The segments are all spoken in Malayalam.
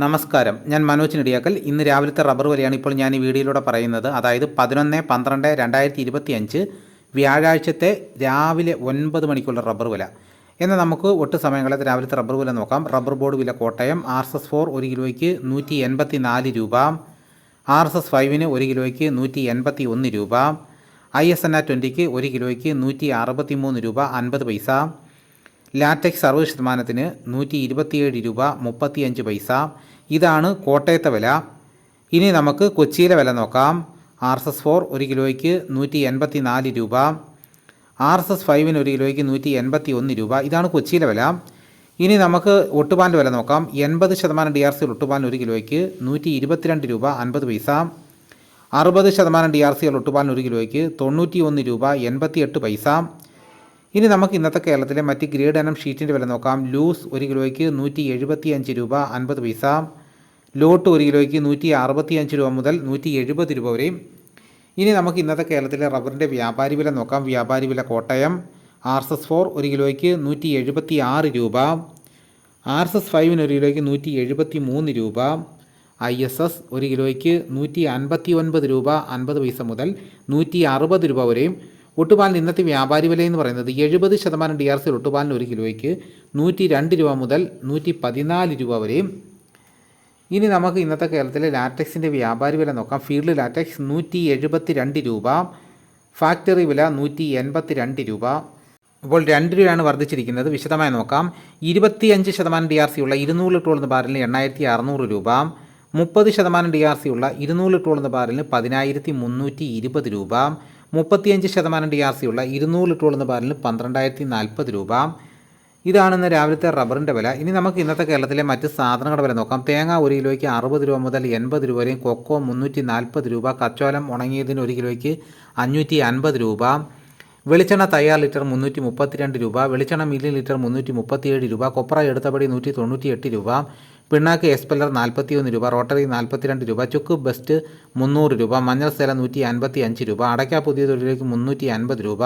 നമസ്കാരം, ഞാൻ മനോജ് നെടിയാക്കൽ. ഇന്ന് രാവിലത്തെ റബ്ബർ വിലയാണ് ഇപ്പോൾ ഞാൻ ഈ വീഡിയോയിലൂടെ പറയുന്നത്. അതായത് 11/12/2025 വ്യാഴാഴ്ചത്തെ രാവിലെ 9 മണിക്കുള്ള റബ്ബർ വില. എന്നാൽ നമുക്ക് ഒട്ടും സമയങ്ങളെ രാവിലത്തെ റബ്ബർ വില നോക്കാം. റബ്ബർ ബോർഡ് വില കോട്ടയം RSS 4 1 കിലോയ്ക്ക് 184 രൂപ, RSS 5 1 കിലോയ്ക്ക് 181 രൂപ, ISNR 20 1 കിലോയ്ക്ക് 163 രൂപ 50 പൈസ, ലാറ്റക്സ് 60% 127 രൂപ 35 പൈസ. ഇതാണ് കോട്ടയത്തെ വില. ഇനി നമുക്ക് കൊച്ചിയിലെ വില നോക്കാം. RSS 4 1 കിലോയ്ക്ക് 184 രൂപ, RSS 5 1 കിലോയ്ക്ക് 181 രൂപ. ഇതാണ് കൊച്ചിയിലെ വില. ഇനി നമുക്ക് ഒട്ടുപാലിൻ്റെ വില നോക്കാം. 80% DRC ഒട്ടുപാലിന് 1 കിലോയ്ക്ക് 122 രൂപ 50 പൈസ, 60% DRC ഒട്ടുപാലിന് 1 കിലോയ്ക്ക് 91 രൂപ 88 പൈസ. ഇനി നമുക്ക് ഇന്നത്തെ കേരളത്തിലെ മറ്റ് ഗ്രേഡ് ഇനം ഷീറ്റിൻ്റെ വില നോക്കാം. ലൂസ് 1 കിലോയ്ക്ക് 175 രൂപ 50 പൈസ, ലോട്ട് 1 കിലോയ്ക്ക് 165 രൂപ മുതൽ 170 രൂപ വരെയും. ഇനി നമുക്ക് ഇന്നത്തെ കേരളത്തിലെ റബ്ബറിൻ്റെ വ്യാപാരി വില നോക്കാം. വ്യാപാരി വില കോട്ടയം RSS 4 1 കിലോയ്ക്ക് 176 രൂപ, RSS 5 1 കിലോയ്ക്ക് 173 രൂപ, ISS 1 കിലോയ്ക്ക് 159 രൂപ 50 പൈസ മുതൽ 160 രൂപ വരെയും. ഒട്ടുപാലിന് ഇന്നത്തെ വ്യാപാരി വില എന്ന് പറയുന്നത് 70% DRC ഒട്ടുപാലിന് 1 കിലോയ്ക്ക് 102 രൂപ മുതൽ 114 രൂപ വരെയും. ഇനി നമുക്ക് ഇന്നത്തെ കേരളത്തിലെ ലാറ്റക്സിൻ്റെ വ്യാപാരി വില നോക്കാം. ഫീൽഡ് ലാറ്റക്സ് 172 രൂപ, ഫാക്ടറി വില 182 രൂപ. അപ്പോൾ 2 രൂപയാണ് വർദ്ധിച്ചിരിക്കുന്നത്. വിശദമായി നോക്കാം. 25% DRC ഉള്ള 200 ലിറ്റർ ഉള്ള ബാരലിന് 8600 രൂപ, 30% DRC ഉള്ള 200 ലിറ്റർ ഉള്ള ബാരലിന് 10320 രൂപ, 35% DRC ഉള്ള 200 ലിറ്റർ ഉള്ള ബാരലിന് 12040 രൂപ. ഇതാണ് ഇന്ന് രാവിലത്തെ റബ്ബറിൻ്റെ വില. ഇനി നമുക്ക് ഇന്നത്തെ കേരളത്തിലെ മറ്റ് സാധനങ്ങളുടെ വില നോക്കാം. തേങ്ങ 1 കിലോയ്ക്ക് 60 രൂപ മുതൽ 80 രൂപ വരെയും, കൊക്കോ 340 രൂപ, കച്ചോലം ഉണങ്ങിയതിന് 1 കിലോയ്ക്ക് 550 രൂപ, വെളിച്ചെണ്ണ തയ്യാർ ലിറ്റർ 332 രൂപ, വെളിച്ചെണ്ണ മില്ലി ലിറ്റർ 337 രൂപ, കൊപ്ര എടുത്തപടി 198 രൂപ, പിണ്ണാക്ക് എസ്പെല്ലർ 41 രൂപ, റോട്ടറി 42 രൂപ, ചുക്ക് ബെസ്റ്റ് 300 രൂപ, മഞ്ഞൾ സേല 155 രൂപ, അടയ്ക്ക പുതിയ തൊഴിലേക്ക് 350 രൂപ,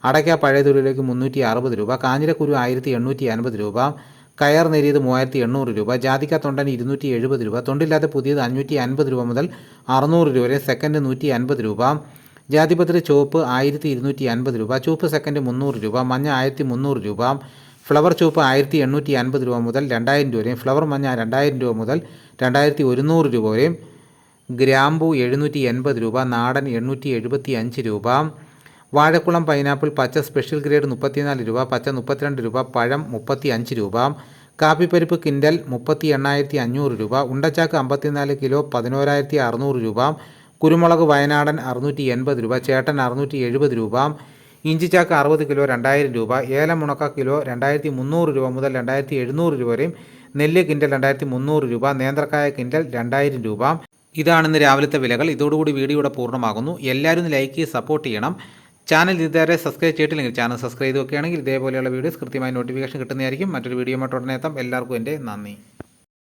അടയ്ക്ക പഴയ തൊഴിലേക്ക് 360 രൂപ, കാഞ്ഞിരക്കുരു 1850 രൂപ, കയർ നെരിയത് 3800 രൂപ, ജാതിക്ക തൊണ്ടന് 270 രൂപ, തൊണ്ടില്ലാത്ത പുതിയത് 550 രൂപ മുതൽ 600 രൂപ വരെ, സെക്കൻഡ് 150 രൂപ, ജാതിപത്രി ചുവപ്പ് 1250 രൂപ, ചുവപ്പ് സെക്കൻഡ് 300 രൂപ, മഞ്ഞ 1300 രൂപ, ഫ്ലവർ ചുവപ്പ് 1850 രൂപ മുതൽ 2000 രൂപ വരെയും, ഫ്ലവർ മഞ്ഞ 2000 രൂപ മുതൽ 2100 രൂപ വരെയും, ഗ്രാമ്പൂ 780 രൂപ, നാടൻ 875 രൂപ, വാഴക്കുളം പൈനാപ്പിൾ പച്ച സ്പെഷ്യൽ ഗ്രേഡ് 34 രൂപ, പച്ച 32 രൂപ, പഴം 35 രൂപ, കാപ്പിപ്പരിപ്പ് കിൻഡൽ 38,500 രൂപ, ഉണ്ടച്ചാക്ക് 54 കിലോ 11,600 രൂപ, കുരുമുളക് വയനാടൻ 680 രൂപ, ചേട്ടൻ 670 രൂപ, ഇഞ്ചിച്ചാക്ക് 60 കിലോ 2000 രൂപ, ഏലം ഉണക്ക കിലോ 2300 രൂപ മുതൽ 2700 രൂപ വരെയും, നെല്ല് കിൻഡൽ 2300 രൂപ, നേന്ത്രക്കായ കിൻഡൽ 2000 രൂപ. ഇതാണിന്ന് രാവിലത്തെ വിലകൾ. ഇതോടുകൂടി വീഡിയോ ഇവിടെ പൂർണ്ണമാകുന്നു. എല്ലാവരും ലൈക്ക് ചെയ്ത് സപ്പോർട്ട് ചെയ്യണം. ചാനൽ ഇതുവരെ സബ്സ്ക്രൈബ് ചെയ്തിട്ടില്ലെങ്കിൽ ചാനൽ സബ്സ്ക്രൈബ് ചെയ്ത് വെക്കുകയാണെങ്കിൽ ഇതേപോലെയുള്ള വീഡിയോസ് കൃത്യമായി നോട്ടിഫിക്കേഷൻ കിട്ടുന്നതായിരിക്കും. മറ്റൊരു വീഡിയോ ഉടനെ എത്താം. എല്ലാവർക്കും എൻ്റെ നന്ദി.